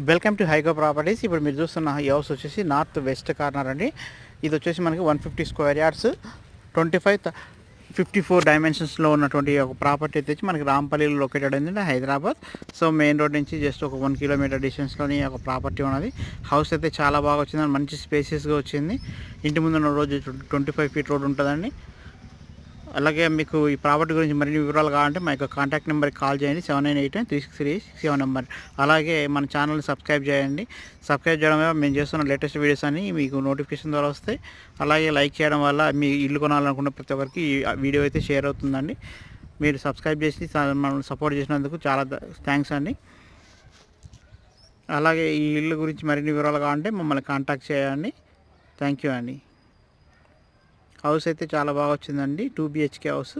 Welcome to హైగో properties. ఇప్పుడు మీరు చూస్తున్న ఈ హౌస్ వచ్చేసి నార్త్ వెస్ట్ కార్నర్ అండి. ఇది వచ్చేసి మనకి 150 స్క్వేర్ యార్డ్స్ 54 డైమెన్షన్స్లో ఉన్నటువంటి ఒక ప్రాపర్టీ వచ్చి మనకి రాంపల్లిలో లొకేటెడ్ అయిందండి, హైదరాబాద్. సో మెయిన్ రోడ్ నుంచి జస్ట్ ఒక 1 కిలోమీటర్ డిస్టెన్స్లోని ఒక ప్రాపర్టీ ఉన్నది. హౌస్ అయితే చాలా బాగా వచ్చింది, మంచి స్పేసియస్గా వచ్చింది. ఇంటి ముందున్న రోజు 25 ఫీట్ రోడ్ ఉంటుందండి. అలాగే మీకు ఈ ప్రాపర్టీ గురించి మరిన్ని వివరాలు కావాలంటే మా యొక్క కాంటాక్ట్ నెంబర్కి కాల్ చేయండి, 79893637 నెంబర్. అలాగే మన ఛానల్ని సబ్స్క్రైబ్ చేయండి. సబ్స్క్రైబ్ చేయడం వల్ల మేము చేస్తున్న లేటెస్ట్ వీడియోస్ అన్ని మీకు నోటిఫికేషన్ ద్వారా వస్తాయి. అలాగే లైక్ చేయడం వల్ల మీ ఇల్లు కొనాలనుకున్న ప్రతి ఒక్కరికి ఈ వీడియో అయితే షేర్ అవుతుందండి. మీరు సబ్స్క్రైబ్ చేసి మనల్ని సపోర్ట్ చేసినందుకు చాలా థ్యాంక్స్ అండి. అలాగే ఈ ఇల్లు గురించి మరిన్ని వివరాలు కావాలంటే మమ్మల్ని కాంటాక్ట్ చేయండి. థ్యాంక్ యూ అండి. హౌస్ అయితే చాలా బాగా వచ్చిందండి, 2 BHK హౌస్.